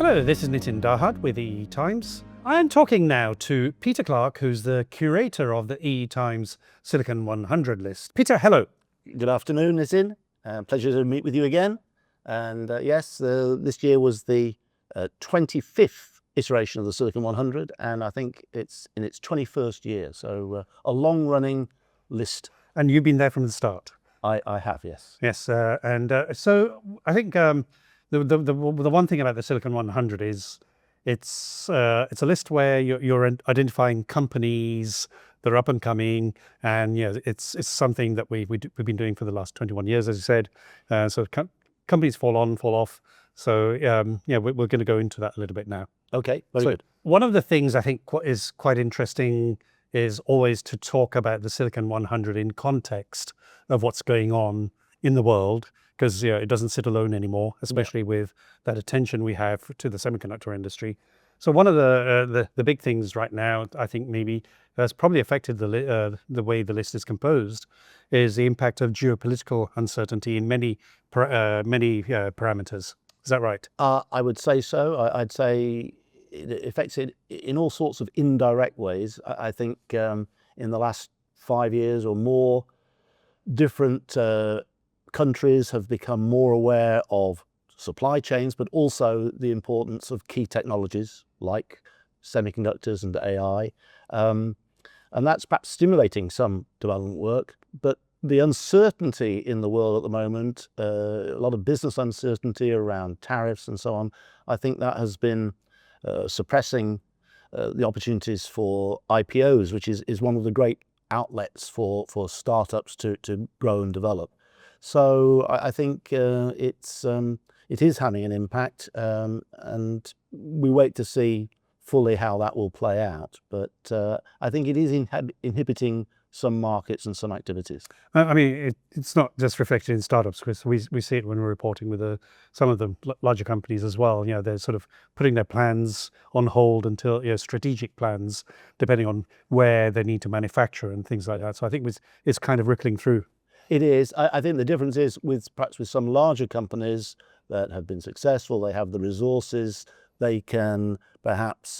Hello, this is Nitin Dahad with EE Times. I am talking now to Peter Clarke, who's the curator of the EE Times Silicon 100 list. Peter, hello. Good afternoon, Nitin. Pleasure to meet with you again. And yes, this year was the 25th iteration of the Silicon 100, and I think it's in its 21st year. So a long-running list. And you've been there from the start. I have, yes. Yes, so I think the one thing about the Silicon 100 is it's a list where you're identifying companies that are up and coming, and it's something that we've been doing for the last 21 years, as you said. So companies fall on, fall off. So we're going to go into that a little bit now. Okay, very good. One of the things I think is quite interesting is always to talk about the Silicon 100 in context of what's going on in the world, because it doesn't sit alone anymore, especially with that attention we have to the semiconductor industry. So one of the big things right now, I think maybe has probably affected the way the list is composed, is the impact of geopolitical uncertainty in many parameters. Is that right? I would say so. I'd say it affects it in all sorts of indirect ways. I think in the last 5 years or more, different countries have become more aware of supply chains, but also the importance of key technologies like semiconductors and AI. And that's perhaps stimulating some development work, but the uncertainty in the world at the moment, a lot of business uncertainty around tariffs and so on, I think that has been suppressing the opportunities for IPOs, which is one of the great outlets for startups to grow and develop. So I think it is having an impact, and we wait to see fully how that will play out. But I think it is inhibiting some markets and some activities. I mean, it's not just reflected in startups, because we see it when we're reporting with some of the larger companies as well. They're sort of putting their plans on hold until strategic plans, depending on where they need to manufacture and things like that. So I think it's kind of rippling through. It is. I think the difference is perhaps with some larger companies that have been successful, they have the resources, they can perhaps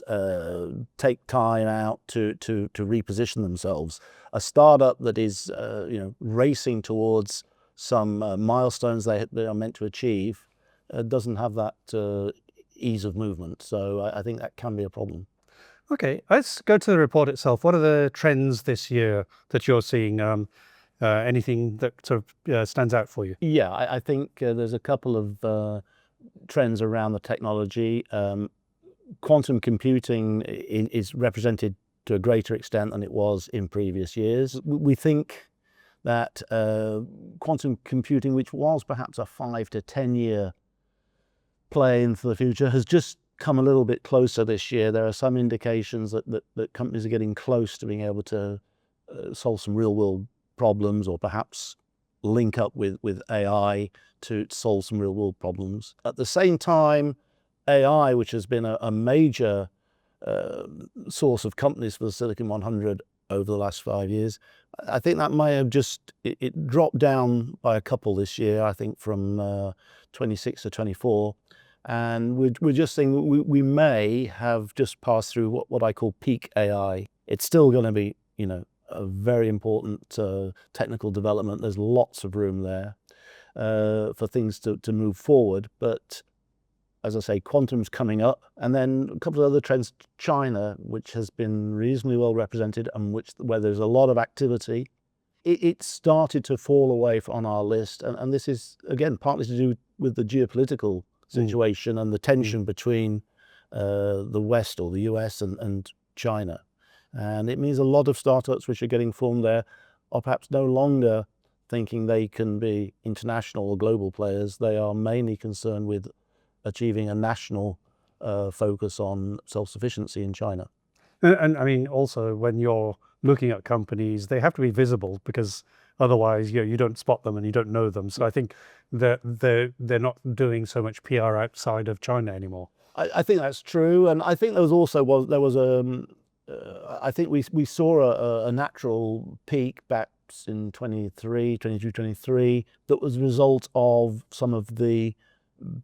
take time out to reposition themselves. A startup that is racing towards some milestones they are meant to achieve doesn't have that ease of movement. So I think that can be a problem. Okay, let's go to the report itself. What are the trends this year that you're seeing? Anything that sort of stands out for you? Yeah, I think there's a couple of trends around the technology. Quantum computing is represented to a greater extent than it was in previous years. We think that quantum computing, which was perhaps a 5 to 10 year play into the future, has just come a little bit closer this year. There are some indications that companies are getting close to being able to solve some real world problems, or perhaps link up with AI to solve some real world problems. At the same time, AI, which has been a major source of companies for the Silicon 100 over the last 5 years, I think that may have it dropped down by a couple this year, I think from 26 to 24. And we're just saying we may have just passed through what I call peak AI. It's still going to be, a very important technical development. There's lots of room there for things to move forward. But as I say, quantum's coming up. And then a couple of other trends. China, which has been reasonably well represented and where there's a lot of activity, it started to fall away on our list. And this is, again, partly to do with the geopolitical situation and the tension between the West, or the US, and China. And it means a lot of startups which are getting formed there are perhaps no longer thinking they can be international or global players. They are mainly concerned with achieving a national focus on self-sufficiency in China. And I mean, also when you're looking at companies, they have to be visible, because otherwise you don't spot them and you don't know them. So I think that they're not doing so much PR outside of China anymore. I think that's true. And I think I think we saw a natural peak back in 22, 23 that was a result of some of the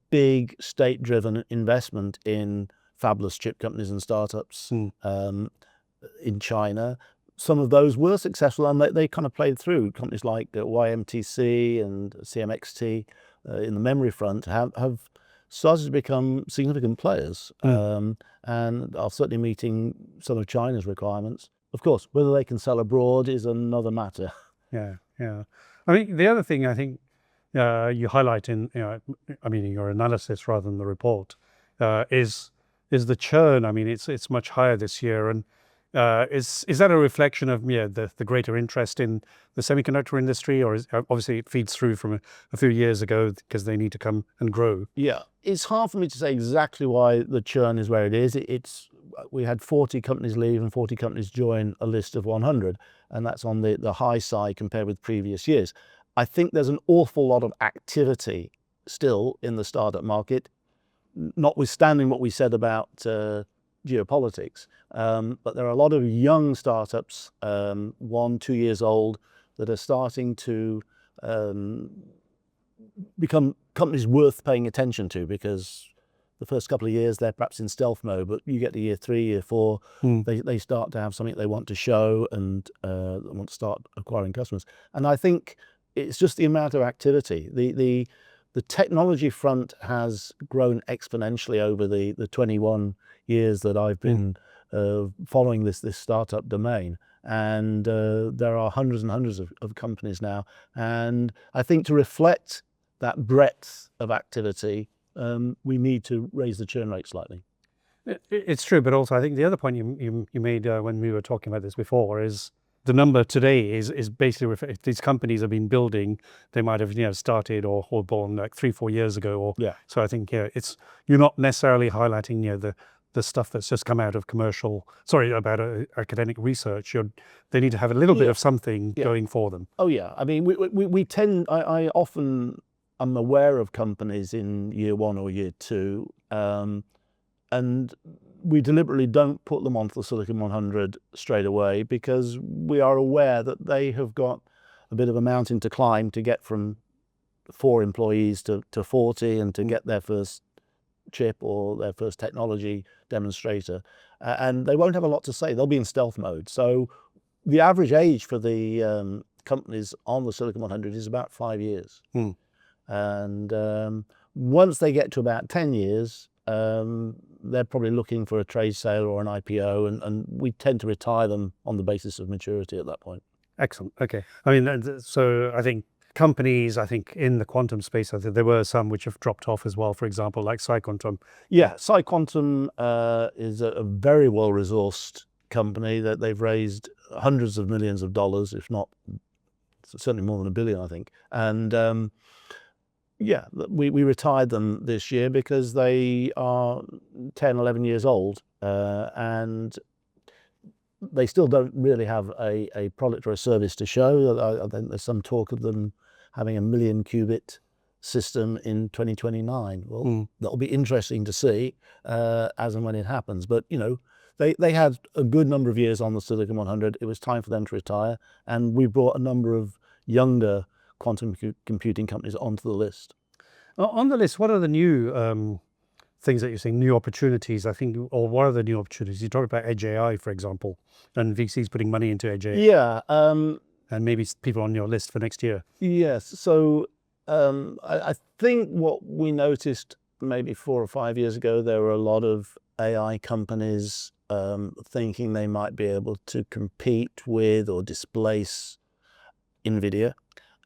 big state-driven investment in fabulous chip companies and startups in China. Some of those were successful, and they kind of played through. Companies like YMTC and CMXT in the memory front have started to become significant players, and are certainly meeting some of China's requirements. Of course, whether they can sell abroad is another matter. Yeah. I mean, the other thing I think you highlight in, I mean, in your analysis rather than the report, is the churn. I mean, it's much higher this year, and is that a reflection of the greater interest in the semiconductor industry, or obviously it feeds through from a few years ago because they need to come and grow? Yeah, it's hard for me to say exactly why the churn is where it is. We had 40 companies leave and 40 companies join a list of 100, and that's on the high side compared with previous years. I think there's an awful lot of activity still in the startup market, notwithstanding what we said about geopolitics. But there are a lot of young startups, 1, 2 years old, that are starting to become companies worth paying attention to, because the first couple of years they're perhaps in stealth mode, but you get to year 3, year 4, they start to have something they want to show and want to start acquiring customers. And I think it's just the amount of activity. The technology front has grown exponentially over the 21 years that I've been following this startup domain. And there are hundreds and hundreds of companies now. And I think to reflect that breadth of activity, we need to raise the churn rate slightly. It's true, but also I think the other point you made when we were talking about this before is the number today is basically if these companies have been building, they might have started or born like 3-4 years ago. So I think it's, you're not necessarily highlighting the stuff that's just come out of about academic research. They need to have a little bit of something going for them. Oh yeah, I mean we tend, I often am aware of companies in year 1 or year 2, and we deliberately don't put them onto the Silicon 100 straight away, because we are aware that they have got a bit of a mountain to climb to get from 4 employees to 40, and to get their first chip or their first technology demonstrator, and they won't have a lot to say. They'll be in stealth mode. So the average age for the companies on the Silicon 100 is about 5 years. And once they get to about 10 years, they're probably looking for a trade sale or an IPO, and we tend to retire them on the basis of maturity at that point. Excellent. Okay. I mean, so I think companies, in the quantum space, I think there were some which have dropped off as well, for example, like PsiQuantum. Yeah, PsiQuantum is a very well-resourced company that they've raised hundreds of millions of dollars, if not certainly more than $1 billion, I think. And yeah, we retired them this year because they are 10, 11 years old, and they still don't really have a product or a service to show. I think there's some talk of them having a 1 million qubit system in 2029. Well, that'll be interesting to see as and when it happens. But they had a good number of years on the Silicon 100. It was time for them to retire, and we brought a number of younger quantum computing companies onto the list. On the list, what are the new things that you're seeing, new opportunities, or what are the new opportunities? You talked about Edge AI, for example, and VCs putting money into Edge AI. Yeah. And maybe people on your list for next year. Yes. So I think what we noticed maybe 4 or 5 years ago, there were a lot of AI companies thinking they might be able to compete with or displace NVIDIA,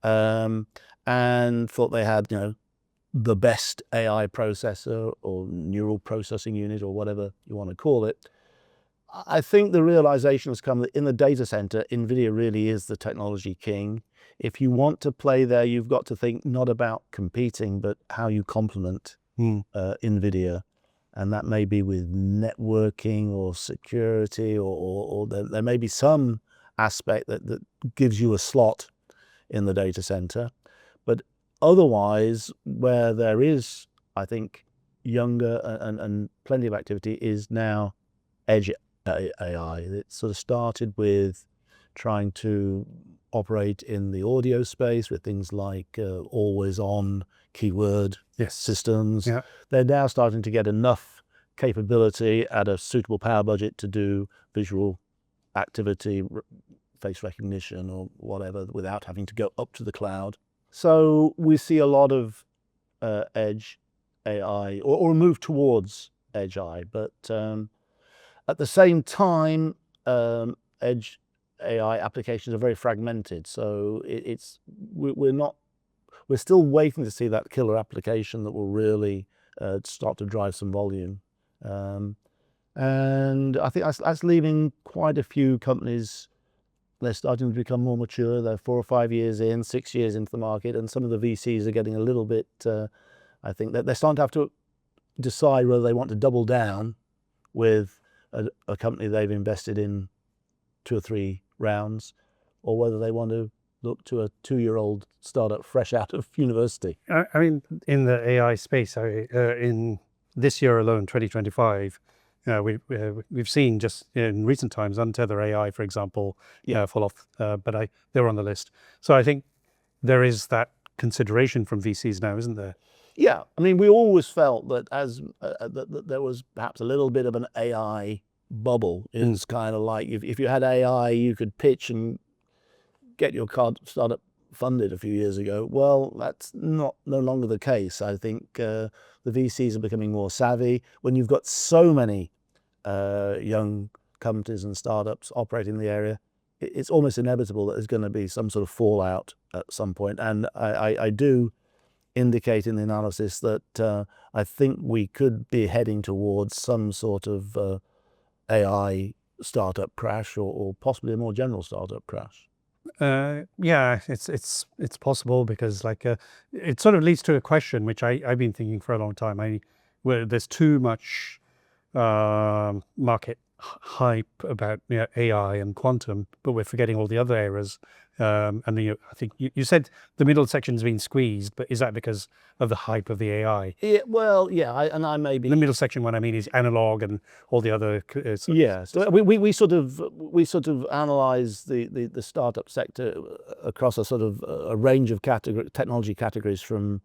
and thought they had, the best AI processor or neural processing unit or whatever you want to call it. I think the realization has come that in the data center, NVIDIA really is the technology king. If you want to play there, you've got to think not about competing, but how you complement NVIDIA. And that may be with networking or security, or there may be some aspect that gives you a slot in the data center. But otherwise, where there is, I think, younger and plenty of activity is now Edge AI. It sort of started with trying to operate in the audio space with things like always on keyword Yes. systems. Yeah. They're now starting to get enough capability at a suitable power budget to do visual activity, face recognition or whatever, without having to go up to the cloud. So we see a lot of edge AI or a move towards edge AI, but at the same time, edge AI applications are very fragmented. So we're still waiting to see that killer application that will really start to drive some volume. And I think that's leaving quite a few companies. They're starting to become more mature. They're 4 or 5 years in, 6 years into the market, and some of the VCs are getting a little bit. I think that they're starting to have to decide whether they want to double down with a company they've invested in 2 or 3 rounds, or whether they want to look to a 2-year-old startup fresh out of university. I mean, in the AI space, in this year alone, 2025, we've seen just in recent times, Untether AI, for example, fall off, but they're on the list. So I think there is that consideration from VCs now, isn't there? Yeah, I mean, we always felt that that there was perhaps a little bit of an AI bubble. It's kind of like if you had AI, you could pitch and get your startup funded a few years ago. Well, that's no longer the case. I think the VCs are becoming more savvy. When you've got so many young companies and startups operating in the area, it's almost inevitable that there's going to be some sort of fallout at some point. And I do indicate in the analysis that I think we could be heading towards some sort of AI startup crash, or possibly a more general startup crash. Yeah, it's possible because it sort of leads to a question which I've been thinking for a long time. Where there's too much market hype about AI and quantum, but we're forgetting all the other areas. And I think you said the middle section's been squeezed, but is that because of the hype of the AI? Yeah, well, yeah, I may be. The middle section, what I mean, is analog and all the other. Yes, we sort of analyze the startup sector across a sort of a range of technology categories, from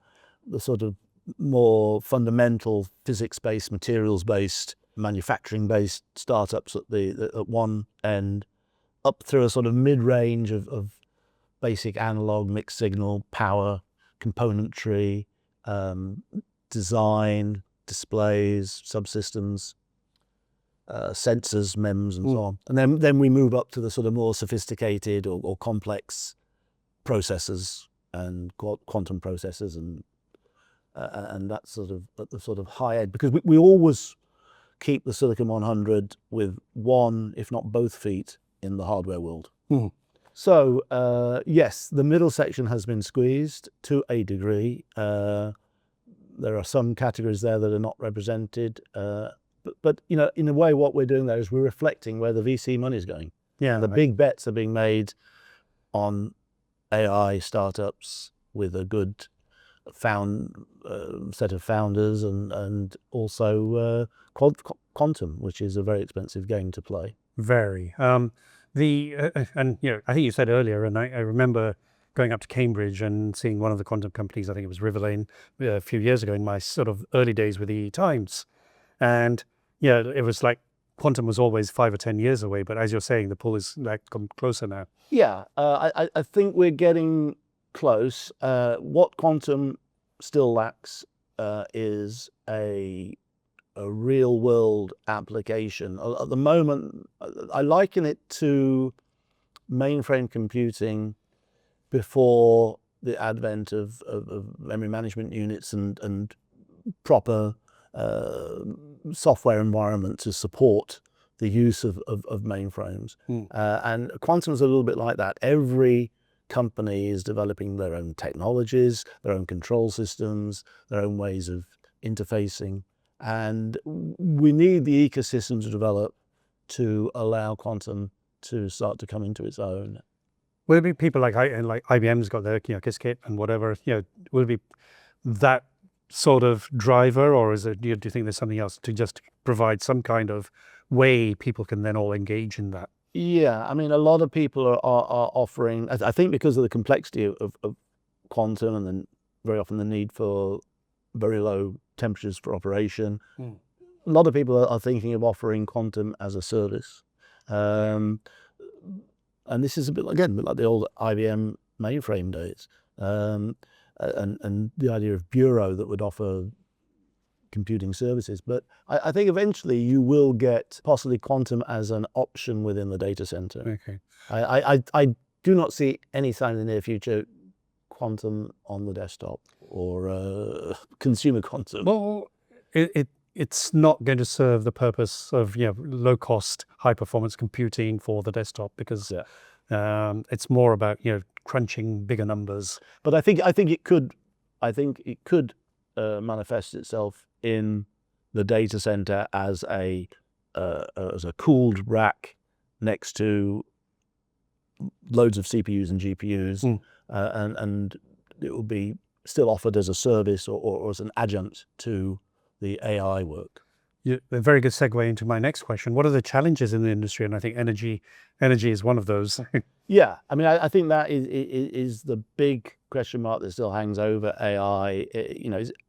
the sort of more fundamental physics-based, materials-based, manufacturing-based startups at one end, up through a sort of mid-range of basic analog, mixed signal, power, componentry, design, displays, subsystems, sensors, MEMS, and so on. And then we move up to the sort of more sophisticated or complex processors and quantum processors, and that's sort of at the sort of high end, because we always keep the Silicon 100 with one, if not both feet in the hardware world. So yes, the middle section has been squeezed to a degree. There are some categories there that are not represented, but in a way, what we're doing there is we're reflecting where the VC money is going. Yeah, the big bets are being made on AI startups with a good set of founders, and also quantum, which is a very expensive game to play. Very. And I think you said earlier, and I remember going up to Cambridge and seeing one of the quantum companies. I think it was Riverlane, a few years ago in my sort of early days with the Times, and it was like quantum was always 5 or 10 years away. But as you're saying, the pull is like come closer now. Yeah, I think we're getting close. What quantum still lacks is a real world application. At the moment, I liken it to mainframe computing before the advent of memory management units and proper software environment to support the use of mainframes. And quantum is a little bit like that. Every company is developing their own technologies, their own control systems, their own ways of interfacing. And we need the ecosystem to develop to allow quantum to start to come into its own. Will it be people like IBM's got their Qiskit and whatever? Will it be that sort of driver, or is it? Do you think there's something else to just provide some kind of way people can then all engage in that? Yeah, I mean, a lot of people are offering. I think because of the complexity of quantum and the very often the need for very low temperatures for operation. Mm. A lot of people are thinking of offering quantum as a service. And this is a bit like the old IBM mainframe days. And the idea of bureau that would offer computing services. But I think eventually you will get possibly quantum as an option within the data center. Okay. I do not see any sign in the near future quantum on the desktop or consumer quantum. Well, it's not going to serve the purpose of low cost, high performance computing for the desktop, because it's more about crunching bigger numbers. But I think it could manifest itself in the data center as a cooled rack next to loads of CPUs and GPUs, and it will be still offered as a service or as an adjunct to the AI work. A very good segue into my next question. What are the challenges in the industry? And I think energy is one of those. Yeah, I mean, I think that is the big question mark that still hangs over AI.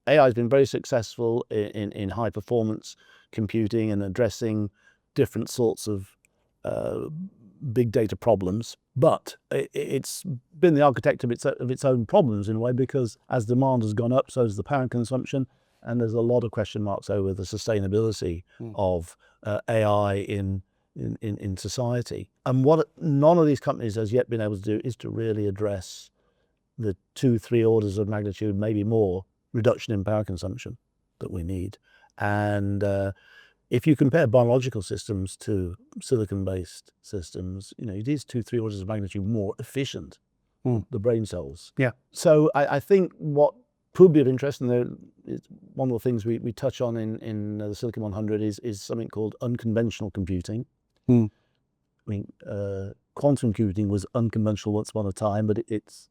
AI has been very successful in high performance computing and addressing different sorts of big data problems, but it's been the architect of its own problems in a way, because as demand has gone up, so has the power consumption, and there's a lot of question marks over the sustainability of AI in society. And what none of these companies has yet been able to do is to really address the 2-3 orders of magnitude, maybe more, reduction in power consumption that we need. And if you compare biological systems to silicon-based systems, it is 2-3 orders of magnitude more efficient, the brain cells. Yeah. So I think what could be of interest, and one of the things we touch on in the Silicon 100 is something called unconventional computing. I mean, quantum computing was unconventional once upon a time, but it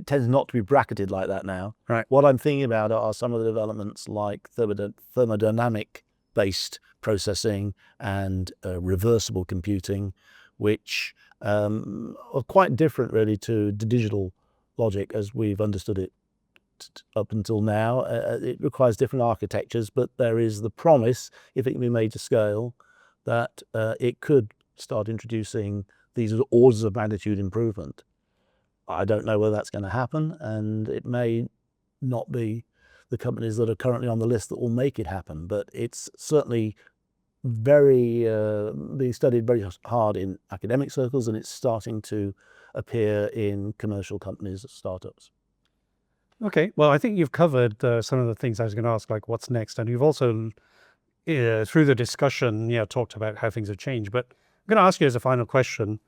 tends not to be bracketed like that now. Right. What I'm thinking about are some of the developments like thermodynamic-based processing and reversible computing, which are quite different really to the digital logic as we've understood it up until now. It requires different architectures, but there is the promise, if it can be made to scale, that it could start introducing these orders of magnitude improvement. I don't know whether that's going to happen, and it may not be the companies that are currently on the list that will make it happen, but it's certainly being studied very hard in academic circles, and it's starting to appear in commercial companies, startups. Okay, well, I think you've covered some of the things I was going to ask, like what's next, and you've also through the discussion talked about how things have changed. But I'm going to ask you as a final question.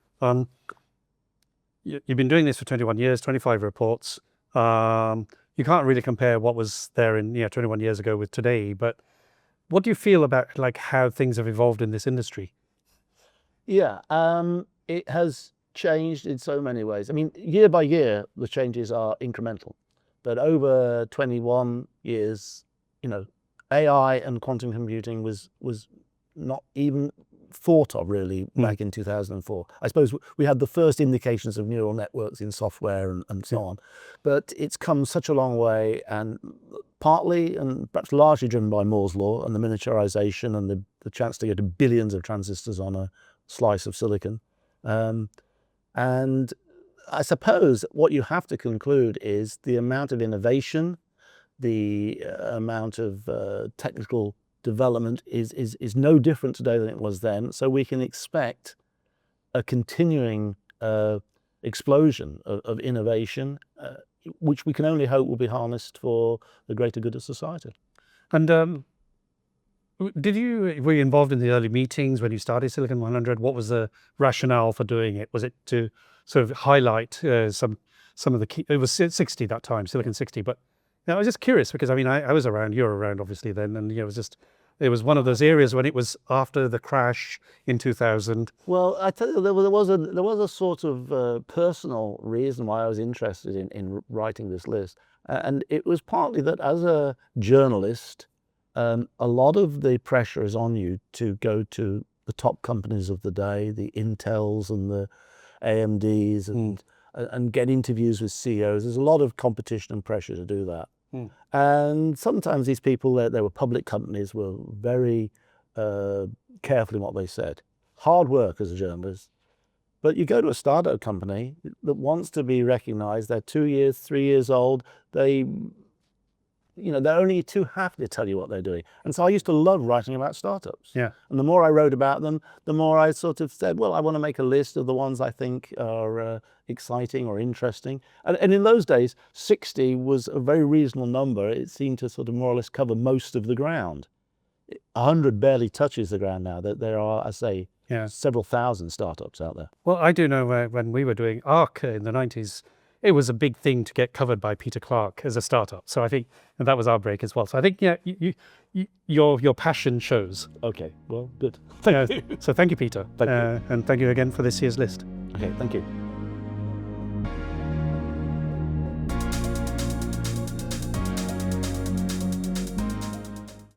You've been doing this for 21 years, 25 reports. You can't really compare what was there in 21 years ago with today, but what do you feel about how things have evolved in this industry? Yeah, it has changed in so many ways. I mean, year by year, the changes are incremental, but over 21 years, AI and quantum computing was not even thought of really back in 2004. I suppose we had the first indications of neural networks in software and so on, but it's come such a long way, and partly and perhaps largely driven by Moore's law and the miniaturization and the chance to get to billions of transistors on a slice of silicon. And I suppose what you have to conclude is the amount of innovation, the amount of technical development is no different today than it was then. So we can expect a continuing explosion of innovation, which we can only hope will be harnessed for the greater good of society. And were you involved in the early meetings when you started Silicon 100? What was the rationale for doing it? Was it to sort of highlight some of the key? It was 60 that time, Silicon 60. But I was just curious because I was around. You were around obviously then, and it was one of those areas when it was after the crash in 2000. Well, I tell you, there was a sort of personal reason why I was interested in writing this list, and it was partly that as a journalist, a lot of the pressure is on you to go to the top companies of the day, the Intels and the AMDs, and and get interviews with CEOs. There's a lot of competition and pressure to do that. And sometimes these people, they were public companies, were very careful in what they said. Hard work as a journalist. But you go to a startup company that wants to be recognized. They're 2 years, 3 years old. They're only too happy to tell you what they're doing. And so I used to love writing about startups. Yeah. And the more I wrote about them, the more I sort of said, well, I want to make a list of the ones I think are exciting or interesting. And in those days, 60 was a very reasonable number. It seemed to sort of more or less cover most of the ground. 100 barely touches the ground now. There are, I say, several thousand startups out there. Well, I do know when we were doing Arc in the 90s, it was a big thing to get covered by Peter Clarke as a startup. So I think, and that was our break as well. So I think, your passion shows. Okay, well, good. Thank you. So thank you, Peter. Thank you. And thank you again for this year's list. Okay, thank you.